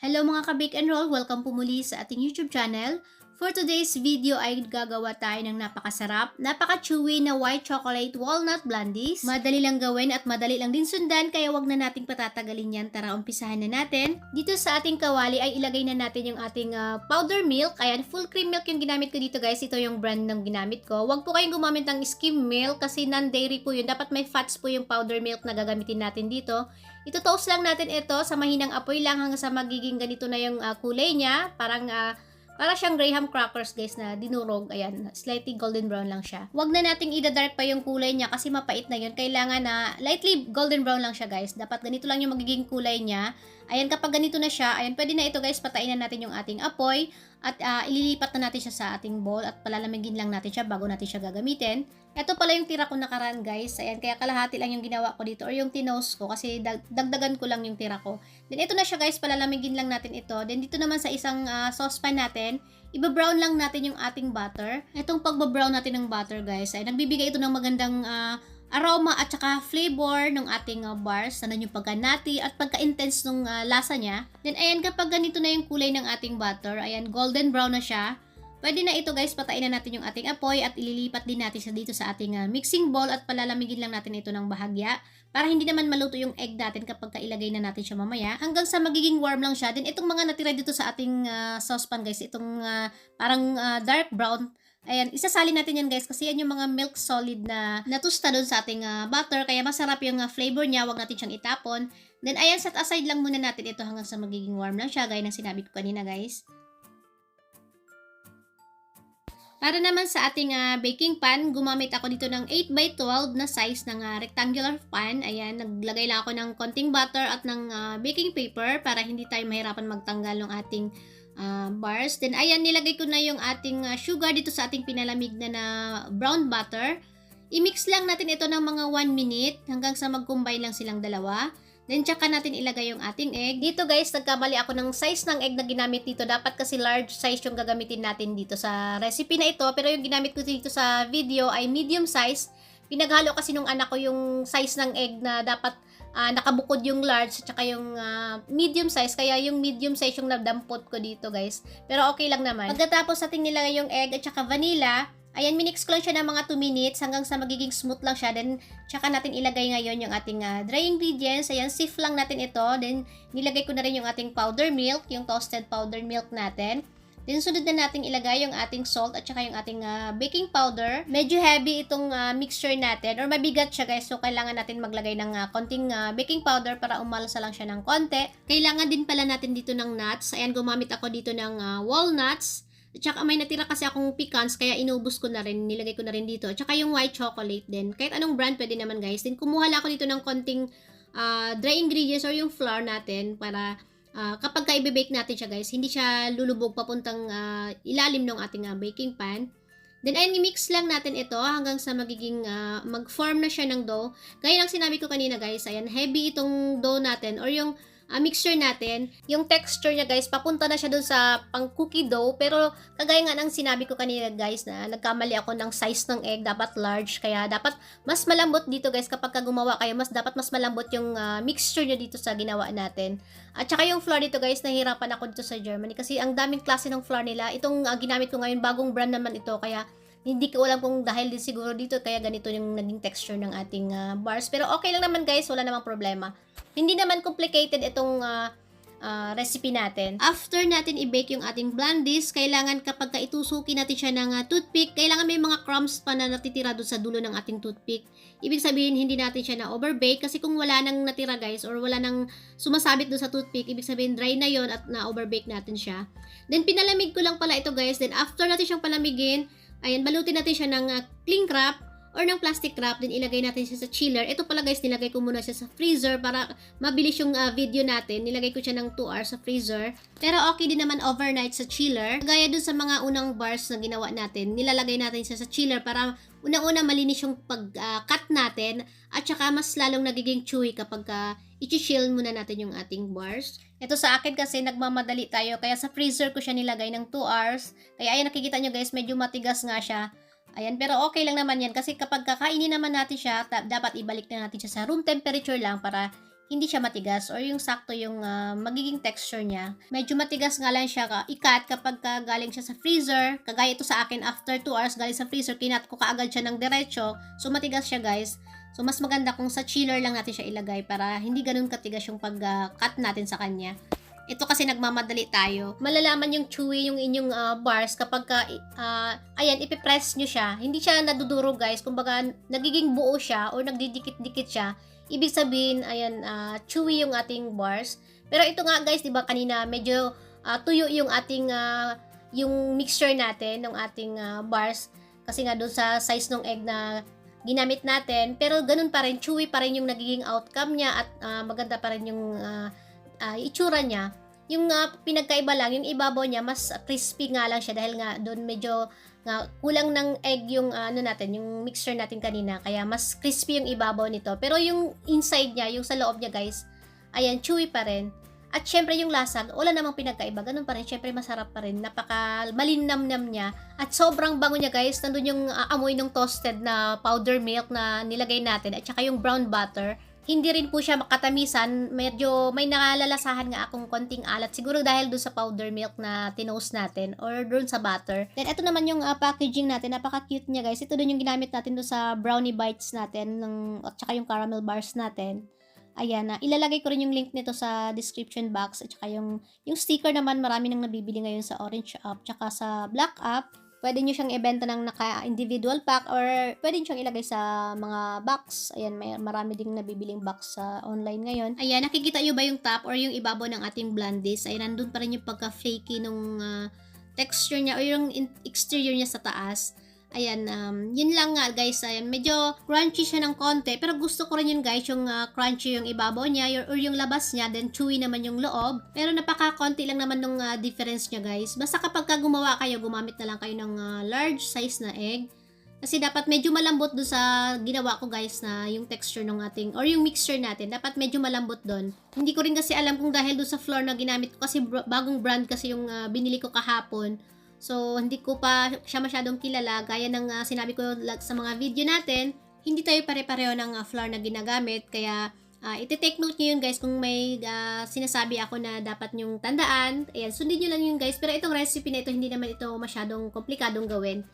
Hello mga ka-Bake and Roll! Welcome po muli sa ating YouTube channel. For today's video ay gagawa tayo ng napakasarap, napaka-chewy na white chocolate walnut blondies. Madali lang gawin at madali lang din sundan kaya wag na nating patatagalin yan. Tara, umpisahan na natin. Dito sa ating kawali ay ilagay na natin yung ating powder milk. Ayan, full cream milk yung ginamit ko dito guys. Ito yung brand ng ginamit ko. Wag po kayong gumamit ng skim milk kasi non-dairy po yun. Dapat may fats po yung powder milk na gagamitin natin dito. Ito-toast lang natin ito sa mahinang apoy lang hanggang sa magiging ganito na yung kulay niya. Para siyang graham crackers guys na dinurog. Ayan, slightly golden brown lang siya. Huwag na nating i-dark pa yung kulay niya kasi mapait na yun. Kailangan na lightly golden brown lang siya guys. Dapat ganito lang yung magiging kulay niya. Ayan, kapag ganito na siya, ayan, pwede na ito guys, patayin na natin yung ating apoy. At ililipat na natin siya sa ating bowl at palalamigin lang natin siya bago natin siya gagamitin. Ito pala yung tira ko nakaraan guys. Ayan, kaya kalahati lang yung ginawa ko dito or yung tinos ko kasi dagdagan ko lang yung tira ko. Then ito na siya guys, palalamigin lang natin ito. Then dito naman sa isang saucepan natin, iba-brown lang natin yung ating butter. Itong pagba-brown natin ng butter guys, ay nagbibigay ito ng magandang aroma at saka flavor ng ating bars. Ano yung pagka-nutty at pagka-intense ng lasa niya. Then ayan, kapag ganito na yung kulay ng ating butter, ayan, golden brown na siya. Pwede na ito guys, patayin na natin yung ating apoy at ililipat din natin siya dito sa ating mixing bowl at palalamigin lang natin ito ng bahagya para hindi naman maluto yung egg natin kapag kailagay na natin siya mamaya hanggang sa magiging warm lang siya. Then itong mga natira dito sa ating saucepan guys, itong parang dark brown, ayan, isasalin natin yan guys kasi yan yung mga milk solid na natusta doon sa ating butter kaya masarap yung flavor niya, wag natin siyang itapon. Then ayan, set aside lang muna natin ito hanggang sa magiging warm lang siya gaya ng sinabi ko kanina guys. Para naman sa ating baking pan, gumamit ako dito ng 8x12 na size ng rectangular pan. Ayan, naglagay lang ako ng konting butter at ng baking paper para hindi tayo mahirapan magtanggal ng ating bars. Then ayan, nilagay ko na yung ating sugar dito sa ating pinalamig na brown butter. I-mix lang natin ito ng mga 1 minute hanggang sa mag-combine lang silang dalawa. Then, tsaka natin ilagay yung ating egg. Dito guys, nagkamali ako ng size ng egg na ginamit dito. Dapat kasi large size yung gagamitin natin dito sa recipe na ito. Pero yung ginamit ko dito sa video ay medium size. Pinaghalo kasi nung anak ko yung size ng egg na dapat nakabukod yung large at saka yung medium size. Kaya yung medium size yung nadampot ko dito guys. Pero okay lang naman. Pagkatapos natin nilagay yung egg at saka vanilla, ayan, minix ko lang siya ng mga 2 minutes hanggang sa magiging smooth lang siya. Then, tsaka natin ilagay ngayon yung ating dry ingredients. Ayan, sift lang natin ito. Then, nilagay ko na rin yung ating powder milk, yung toasted powder milk natin. Then, sunod na natin ilagay yung ating salt at saka yung ating baking powder. Medyo heavy itong mixture natin or mabigat siya guys. So, kailangan natin maglagay ng konting baking powder para umalsa lang siya ng konti. Kailangan din pala natin dito ng nuts. Ayan, gumamit ako dito ng walnuts. At saka may natira kasi akong pecans kaya inubos ko na rin, nilagay ko na rin dito. At saka yung white chocolate din. Kahit anong brand pwede naman guys. Then kumuha lang ako dito ng konting dry ingredients or yung flour natin para kapag ka-i-bake natin siya guys, hindi siya lulubog papuntang ilalim ng ating baking pan. Then ayun, i-mix lang natin ito hanggang sa magiging mag-form na siya ng dough. Gaya ng sinabi ko kanina guys, ayan, heavy itong dough natin or yung mixture natin, yung texture niya guys, papunta na siya dun sa pang cookie dough. Pero kagaya nga ng sinabi ko kanina guys na nagkamali ako ng size ng egg, dapat large. Kaya dapat mas malambot dito guys kapag gumawa kayo, dapat mas malambot yung mixture niya dito sa ginawa natin. At saka yung flour dito guys, nahirapan ako dito sa Germany kasi ang daming klase ng flour nila. Itong ginamit ko ngayon, bagong brand naman ito, kaya hindi ko alam kung dahil din siguro dito kaya ganito yung naging texture ng ating bars. Pero okay lang naman guys, wala namang problema. Hindi naman complicated itong recipe natin. After natin i-bake yung ating blondies, kailangan kapag itusuki natin siya ng toothpick, kailangan may mga crumbs pa na natitira doon sa dulo ng ating toothpick. Ibig sabihin, hindi natin siya na-overbake kasi kung wala nang natira guys or wala nang sumasabit doon sa toothpick, ibig sabihin dry na yon at na-overbake natin siya. Then pinalamig ko lang pala ito guys. Then after natin siyang palamigin, ayan, balutin natin siya ng cling wrap or ng plastic wrap, then ilagay natin siya sa chiller. Ito pala guys, nilagay ko muna siya sa freezer para mabilis yung video natin. Nilagay ko siya ng 2 hours sa freezer. Pero okay din naman overnight sa chiller. Gaya dun sa mga unang bars na ginawa natin, nilalagay natin siya sa chiller para unang-una malinis yung pag-cut natin at saka mas lalong nagiging chewy kapag i-chill muna natin yung ating bars. Ito sa akin kasi nagmamadali tayo kaya sa freezer ko siya nilagay ng 2 hours. Kaya ayan, nakikita nyo guys, medyo matigas nga siya. Ayan, pero okay lang naman yan kasi kapag kakainin naman natin siya, dapat ibalik na natin siya sa room temperature lang para hindi siya matigas or yung sakto yung magiging texture niya. Medyo matigas nga lang siya ikat kapag galing siya sa freezer. Kagaya ito sa akin, after 2 hours galing sa freezer, kinat ko kaagad siya ng diretso. So matigas siya guys. So mas maganda kung sa chiller lang natin siya ilagay para hindi ganun katigas yung pag-cut natin sa kanya. Ito kasi nagmamadali tayo. Malalaman yung chewy yung inyong bars kapag ayan, ipipress nyo siya. Hindi siya naduduro guys. Kumbaga, nagiging buo siya or nagdidikit-dikit siya. Ibig sabihin, ayan, chewy yung ating bars. Pero ito nga guys, di ba kanina medyo tuyo yung ating yung mixture natin ng ating bars. Kasi nga doon sa size ng egg na ginamit natin. Pero ganun pa rin, chewy pa rin yung nagiging outcome niya at maganda pa rin yung itsura niya. Yung pinagkaiba lang, yung ibabaw niya mas crispy nga lang siya dahil nga doon medyo kulang ng egg yung natin, yung mixture natin kanina, kaya mas crispy yung ibabaw nito. Pero yung inside niya, yung sa loob niya guys, ayan, chewy pa rin. At syempre yung lasa, wala namang pinagkaiba, ganun pa rin, syempre masarap pa rin, napaka malinamnam niya. At sobrang bango niya guys, nandun yung amoy ng toasted na powder milk na nilagay natin at saka yung brown butter. Hindi rin po siya makatamisan, medyo may nakalalasahan nga akong konting alat. Siguro dahil doon sa powder milk na tinoast natin or doon sa butter. Then ito naman yung packaging natin, napaka-cute niya guys. Ito doon yung ginamit natin doon sa brownie bites natin at saka yung caramel bars natin. Ayan, ilalagay ko rin yung link nito sa description box at saka yung sticker naman marami nang nabibili ngayon sa Orange App tsaka sa Black App. Pwede nyo siyang ibenta ng naka-individual pack or pwede nyo siyang ilagay sa mga box. Ayan, marami ding nabibiling box sa online ngayon. Ayan, nakikita nyo ba yung top or yung ibabaw ng ating blondies? Ayan, nandun pa rin yung pagka-flaky nung texture niya or yung exterior niya sa taas. Ayan, yun lang nga guys, ayan, medyo crunchy siya ng konti, pero gusto ko rin yun guys, yung crunchy yung ibabaw niya, or yung labas niya, then chewy naman yung loob, pero napaka-konti lang naman nung difference niya guys. Basta kapag gumawa kayo, gumamit na lang kayo ng large size na egg, kasi dapat medyo malambot doon sa ginawa ko guys na yung texture ng ating, or yung mixture natin, dapat medyo malambot doon. Hindi ko rin kasi alam kung dahil doon sa flour na ginamit ko, kasi bagong brand kasi yung binili ko kahapon. So, hindi ko pa siya masyadong kilala. Gaya ng sinabi ko sa mga video natin, hindi tayo pare-pareho ng flour na ginagamit. Kaya, iti-take note nyo yun guys kung may sinasabi ako na dapat nyong tandaan. Ayan, sundin nyo lang yun guys. Pero itong recipe na ito, hindi naman ito masyadong komplikadong gawin.